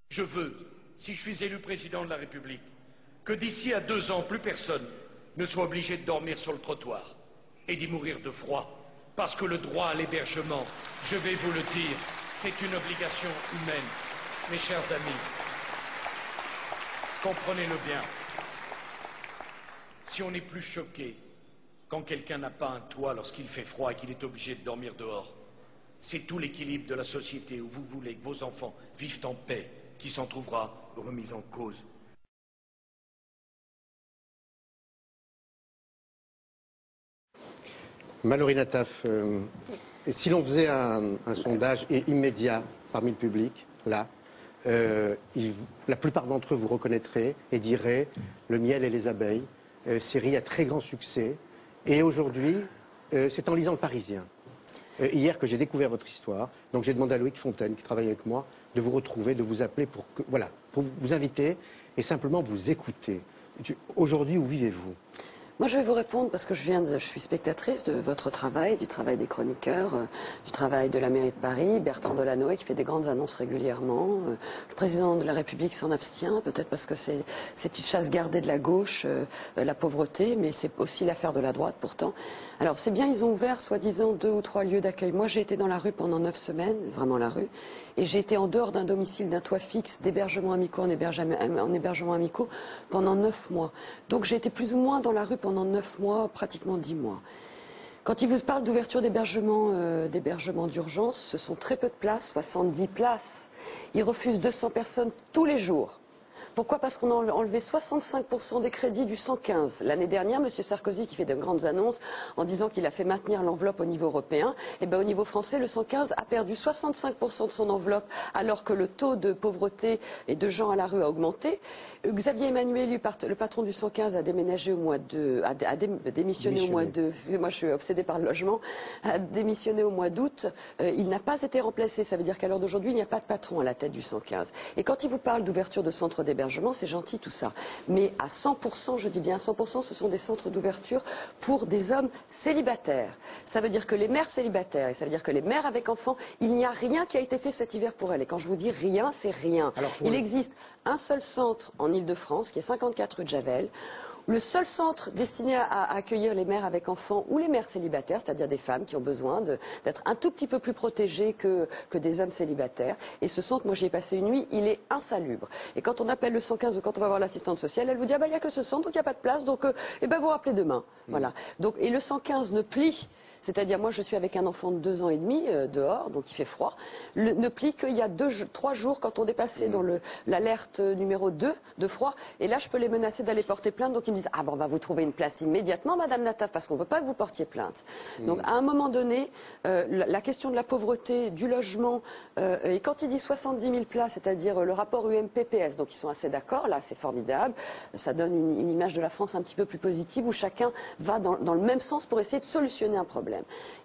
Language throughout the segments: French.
Je veux, si je suis élu président de la République, que d'ici à 2 ans, plus personne ne soit obligé de dormir sur le trottoir et d'y mourir de froid. Parce que le droit à l'hébergement, je vais vous le dire, c'est une obligation humaine. Mes chers amis, comprenez-le bien. Si on est plus choqué quand quelqu'un n'a pas un toit lorsqu'il fait froid et qu'il est obligé de dormir dehors, c'est tout l'équilibre de la société où vous voulez que vos enfants vivent en paix qui s'en trouvera remis en cause. Mallory Nataf, si l'on faisait un sondage immédiat parmi le public, là, la plupart d'entre eux vous reconnaîtraient et diraient le miel et les abeilles, série à très grand succès. Et aujourd'hui, c'est en lisant Le Parisien, hier que j'ai découvert votre histoire. Donc j'ai demandé à Loïc Fontaine, qui travaille avec moi, de vous retrouver, de vous appeler pour vous inviter et simplement vous écouter. Aujourd'hui, où vivez-vous ? Moi, je vais vous répondre parce que je suis spectatrice de votre travail, du travail des chroniqueurs, du travail de la mairie de Paris, Bertrand Delanoë qui fait des grandes annonces régulièrement. Le président de la République s'en abstient, peut-être parce que c'est une chasse gardée de la gauche, la pauvreté, mais c'est aussi l'affaire de la droite pourtant. Alors, c'est bien, ils ont ouvert soi-disant 2 ou 3 lieux d'accueil. Moi, j'ai été dans la rue pendant 9 semaines, vraiment la rue, et j'ai été en dehors d'un domicile, d'un toit fixe, d'hébergement amicaux en hébergement amicaux pendant 9 mois. Donc, j'ai été plus ou moins dans la rue pendant 9 mois, pratiquement 10 mois. Quand ils vous parlent d'ouverture d'hébergement d'urgence, ce sont très peu de places, 70 places. Ils refusent 200 personnes tous les jours. Pourquoi? Parce qu'on a enlevé 65% des crédits du 115. L'année dernière, M. Sarkozy, qui fait de grandes annonces en disant qu'il a fait maintenir l'enveloppe au niveau européen, et bien au niveau français, le 115 a perdu 65% de son enveloppe, alors que le taux de pauvreté et de gens à la rue a augmenté. Xavier Emmanuel, le patron du 115, a déménagé au mois de, a démissionné au mois de, excusez-moi, je suis obsédée par le logement, a démissionné au mois d'août. Il n'a pas été remplacé. Ça veut dire qu'à l'heure d'aujourd'hui, il n'y a pas de patron à la tête du 115. Et quand il vous parle d'ouverture de centres d'hébergement, c'est gentil tout ça. Mais à 100%, je dis bien à 100%, ce sont des centres d'ouverture pour des hommes célibataires. Ça veut dire que les mères célibataires, et ça veut dire que les mères avec enfants, il n'y a rien qui a été fait cet hiver pour elles. Et quand je vous dis rien, c'est rien. Il existe un seul centre en Ile-de-France, qui est 54 rue de Javel. Le seul centre destiné à accueillir les mères avec enfants ou les mères célibataires, c'est-à-dire des femmes qui ont besoin d'être un tout petit peu plus protégées que des hommes célibataires. Et ce centre, moi j'y ai passé une nuit, il est insalubre. Et quand on appelle le 115 ou quand on va voir l'assistante sociale, elle vous dit ah bah il n'y a que ce centre, donc il n'y a pas de place, donc vous rappelez demain. Voilà. Donc, et le 115 ne plie. C'est-à-dire, moi, je suis avec un enfant de 2 ans et demi dehors, donc il fait froid. Ne plie qu'il y a 3 jours quand on est passé dans l'alerte numéro 2 de froid. Et là, je peux les menacer d'aller porter plainte. Donc, ils me disent, ah ben, on va vous trouver une place immédiatement, Madame Nataf, parce qu'on ne veut pas que vous portiez plainte. Donc, à un moment donné, la question de la pauvreté, du logement, et quand il dit 70 000 places, c'est-à-dire le rapport UMPPS, donc ils sont assez d'accord, là, c'est formidable. Ça donne une image de la France un petit peu plus positive, où chacun va dans le même sens pour essayer de solutionner un problème.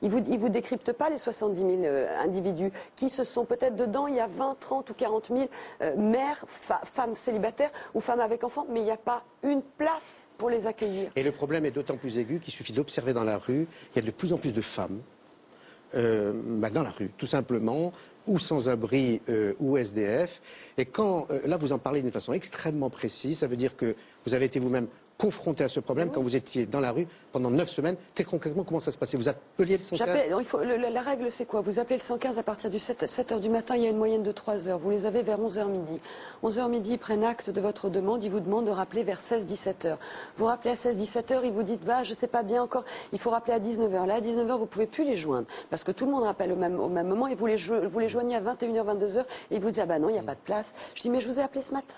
Ils vous décryptent pas les 70 000 individus qui se sont peut-être dedans, il y a 20, 30 ou 40 000 mères, femmes célibataires ou femmes avec enfants, mais il n'y a pas une place pour les accueillir. Et le problème est d'autant plus aigu qu'il suffit d'observer dans la rue, il y a de plus en plus de femmes dans la rue, tout simplement, ou sans-abri ou SDF. Et quand, là vous en parlez d'une façon extrêmement précise, ça veut dire que vous avez été vous-même confronté à ce problème quand vous étiez dans la rue pendant 9 semaines. Très concrètement, comment ça se passait? Vous appeliez le 115? La règle, c'est quoi? Vous appelez le 115 à partir du 7 h du matin, il y a une moyenne de 3 heures. Vous les avez vers 11 h midi. 11 h midi, ils prennent acte de votre demande, ils vous demandent de rappeler vers 16-17 h. Vous rappelez à 16-17 h, ils vous disent, bah, je sais pas bien encore, il faut rappeler à 19 h. Là, à 19 h, vous pouvez plus les joindre. Parce que tout le monde rappelle au même moment et vous les joignez à 21 h, 22 h et ils vous disent, ah bah non, il n'y a pas de place. Je dis, mais je vous ai appelé ce matin.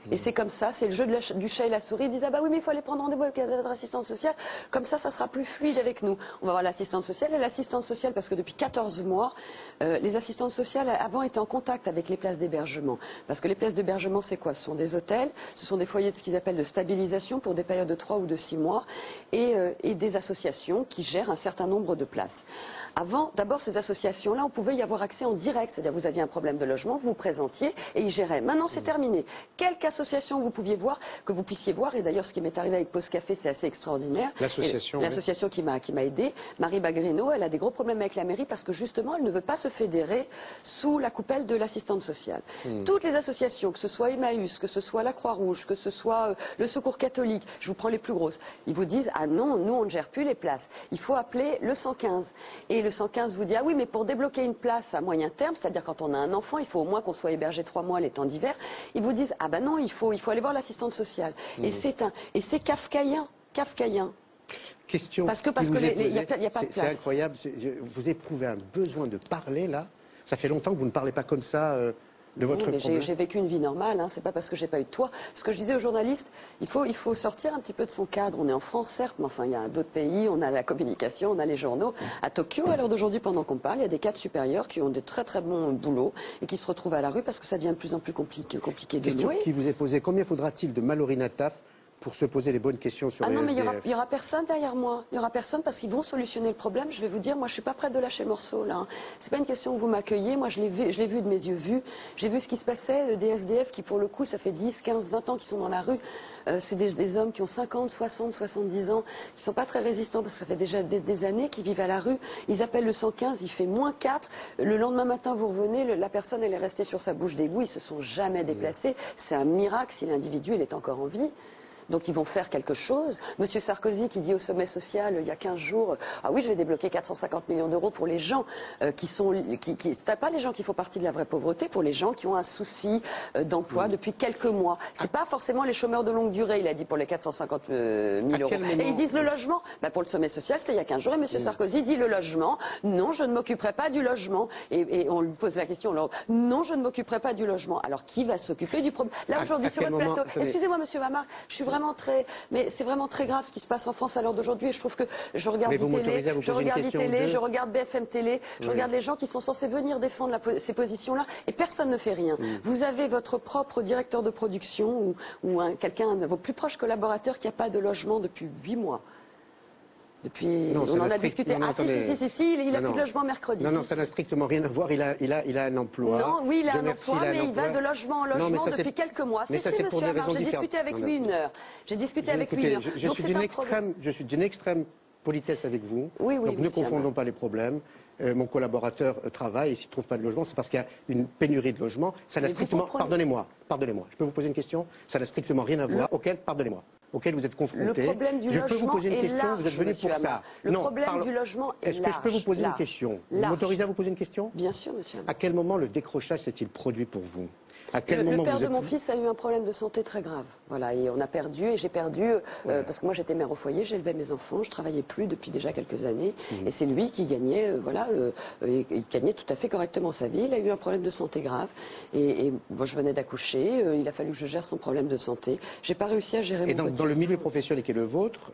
Et c'est comme ça, c'est le jeu du chat et la souris. Ils disent, ah bah oui, mais il faut aller prendre rendez-vous avec votre assistante sociale. Comme ça sera plus fluide avec nous. On va voir l'assistante sociale. Et l'assistante sociale, parce que depuis 14 mois, les assistantes sociales, avant, étaient en contact avec les places d'hébergement. Parce que les places d'hébergement, c'est quoi? Ce sont des hôtels, ce sont des foyers de ce qu'ils appellent de stabilisation pour des périodes de 3 ou de 6 mois, et des associations qui gèrent un certain nombre de places. Avant, d'abord, ces associations-là, on pouvait y avoir accès en direct. C'est-à-dire, vous aviez un problème de logement, vous vous présentiez et ils géraient. Maintenant, c'est terminé. Quelque associations que vous puissiez voir, et d'ailleurs ce qui m'est arrivé avec Pause Café, c'est assez extraordinaire. L'association qui m'a aidé, Marie Bagrino, elle a des gros problèmes avec la mairie parce que justement elle ne veut pas se fédérer sous la coupelle de l'assistante sociale. Toutes les associations, que ce soit Emmaüs, que ce soit la Croix-Rouge, que ce soit le Secours catholique, je vous prends les plus grosses, ils vous disent ah non, nous on ne gère plus les places, il faut appeler le 115. Et le 115 vous dit ah oui, mais pour débloquer une place à moyen terme, c'est-à-dire quand on a un enfant, il faut au moins qu'on soit hébergé 3 mois les temps d'hiver, ils vous disent ah ben non, il faut aller voir l'assistante sociale. Et c'est kafkaïen. Question. Parce que il n'y a pas de place. C'est incroyable. Vous éprouvez un besoin de parler là. Ça fait longtemps que vous ne parlez pas comme ça de votre problème. J'ai vécu une vie normale. Hein. C'est pas parce que j'ai pas eu de toit. Ce que je disais aux journalistes, il faut sortir un petit peu de son cadre. On est en France, certes, mais enfin il y a d'autres pays. On a la communication, on a les journaux. À Tokyo, à l'heure d'aujourd'hui, pendant qu'on parle, il y a des cadres supérieurs qui ont de très très bons boulots et qui se retrouvent à la rue parce que ça devient de plus en plus compliqué de Question louer. qui vous est posée. Combien faudra-t-il de Mallory Nataf pour se poser les bonnes questions sur les non, mais SDF. il y aura personne derrière moi. Il y aura personne parce qu'ils vont solutionner le problème. Je vais vous dire, moi, je suis pas prête de lâcher le morceau, là. Hein. C'est pas une question que vous m'accueillez. Moi, je l'ai vu de mes yeux vus. J'ai vu ce qui se passait, des SDF qui, pour le coup, ça fait 10, 15, 20 ans qu'ils sont dans la rue. C'est des hommes qui ont 50, 60, 70 ans, qui sont pas très résistants parce que ça fait déjà des années qu'ils vivent à la rue. Ils appellent le 115, il fait -4. Le lendemain matin, vous revenez, la personne, elle est restée sur sa bouche d'égout. Ils se sont jamais déplacés. C'est un miracle si l'individu, il est encore en vie. Donc ils vont faire quelque chose. Monsieur Sarkozy qui dit au sommet social il y a 15 jours, ah oui, je vais débloquer 450 millions d'euros pour les gens c'est pas les gens qui font partie de la vraie pauvreté, pour les gens qui ont un souci d'emploi depuis quelques mois. C'est pas forcément les chômeurs de longue durée, il a dit pour les 450 000 euros. Et ils disent le logement. Pour le sommet social, c'était il y a 15 jours et monsieur Sarkozy dit le logement. Non, je ne m'occuperai pas du logement. Et on lui pose la question, alors, non, je ne m'occuperai pas du logement. Alors qui va s'occuper du problème? Là aujourd'hui sur votre plateau, excusez-moi monsieur Mamard, je suis mais c'est vraiment très grave ce qui se passe en France à l'heure d'aujourd'hui. Et je trouve que je regarde télé, je regarde BFM Télé, je regarde les gens qui sont censés venir défendre ces positions-là, et personne ne fait rien. Vous avez votre propre directeur de production ou quelqu'un de vos plus proches collaborateurs qui n'a pas de logement depuis 8 mois. On en a discuté. Il a plus de logement mercredi. Non, ça n'a strictement rien à voir. Il a un emploi. Non, oui, il a un emploi, mais il va de logement en logement depuis quelques mois. Mais ça, c'est pour des raisons différentes. J'ai discuté avec lui 1 heure. Je suis d'une extrême politesse avec vous. Oui, donc ne confondons pas les problèmes. Mon collaborateur travaille et s'il ne trouve pas de logement, c'est parce qu'il y a une pénurie de logement. Ça n'a strictement... Pardonnez-moi. Je peux vous poser une question? Ça n'a strictement rien à voir. Auquel vous êtes confronté. Le problème du logement peux vous poser une question, large, vous êtes venu pour ça. Le problème du logement est large. Est-ce que je peux vous poser une question? Vous m'autorisez à vous poser une question? Bien sûr, monsieur. À quel moment le décrochage s'est-il produit pour vous? À quel moment le père de mon fils a eu un problème de santé très grave. Voilà, et on a perdu, et j'ai perdu, parce que moi j'étais mère au foyer, j'élevais mes enfants, je travaillais plus depuis déjà quelques années, et c'est lui qui gagnait, il gagnait tout à fait correctement sa vie. Il a eu un problème de santé grave, et moi je venais d'accoucher, il a fallu que je gère son problème de santé. J'ai pas réussi à gérer mon quotidien. Dans le milieu professionnel qui est le vôtre...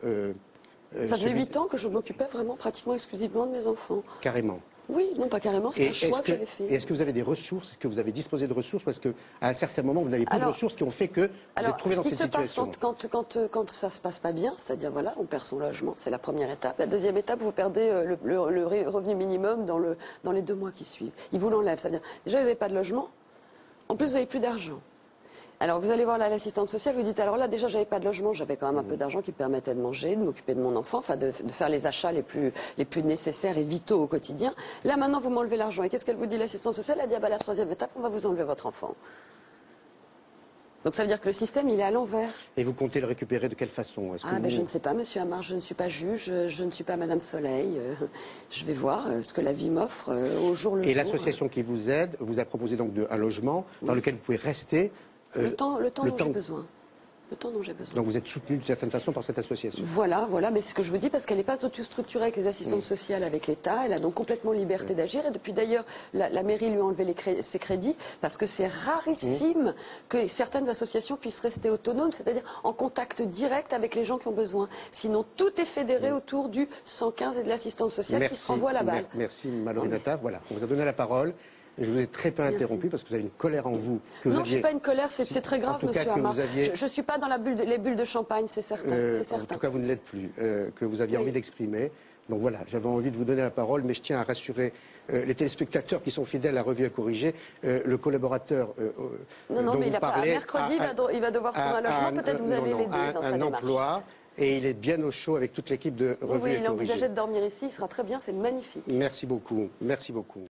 ça faisait 8 ans que je m'occupais vraiment pratiquement exclusivement de mes enfants. Carrément. Oui, non pas carrément, c'est un choix que j'avais fait. Est-ce que vous avez des ressources? Est-ce que vous avez disposé de ressources? Parce qu'à un certain moment, vous n'avez plus de ressources qui ont fait que vous êtes trouvé dans cette situation. Quand ça se passe pas bien, c'est-à-dire voilà, on perd son logement, c'est la première étape. La deuxième étape, vous perdez le revenu minimum dans les 2 mois qui suivent. Ils vous l'enlèvent, c'est-à-dire déjà vous n'avez pas de logement, en plus vous n'avez plus d'argent. Alors vous allez voir l'assistante sociale, vous dites alors là déjà j'avais pas de logement, j'avais quand même un peu d'argent qui me permettait de manger, de m'occuper de mon enfant, enfin de faire les achats les plus nécessaires et vitaux au quotidien. Là maintenant vous m'enlevez l'argent et qu'est-ce qu'elle vous dit l'assistante sociale? Elle dit la 3e étape, on va vous enlever votre enfant. Donc ça veut dire que le système il est à l'envers. Et vous comptez le récupérer de quelle façon? Je ne sais pas monsieur Amar, je ne suis pas juge, je ne suis pas Madame Soleil, je vais voir ce que la vie m'offre au jour le jour. Et l'association qui vous aide vous a proposé donc un logement dans lequel vous pouvez rester le temps dont j'ai besoin. Le temps dont j'ai besoin. Donc vous êtes soutenu d'une certaine façon par cette association. Voilà, mais c'est ce que je vous dis parce qu'elle n'est pas tout structurée avec les assistantes sociales avec l'État. Elle a donc complètement liberté d'agir. Et depuis d'ailleurs, la mairie lui a enlevé ses crédits parce que c'est rarissime que certaines associations puissent rester autonomes, c'est-à-dire en contact direct avec les gens qui ont besoin. Sinon, tout est fédéré autour du 115 et de l'assistante sociale qui se renvoie la balle. Merci Mallory Nataf. Voilà, on vous a donné la parole. Je vous ai très peu interrompu parce que vous avez une colère en vous. Je ne suis pas une colère, c'est très grave, monsieur Amar. Je ne suis pas dans les bulles de champagne, c'est certain. En tout cas, vous ne l'êtes plus, que vous aviez envie d'exprimer. Donc voilà, j'avais envie de vous donner la parole, mais je tiens à rassurer les téléspectateurs qui sont fidèles à Revue à corriger. Le collaborateur non, mais il a pas, parlait mercredi, il va devoir trouver un logement, peut-être vous allez l'aider dans sa démarche. Un emploi, et il est bien au chaud avec toute l'équipe de Revue à corriger. Il envisageait de dormir ici, il sera très bien, c'est magnifique. Merci beaucoup, merci beaucoup.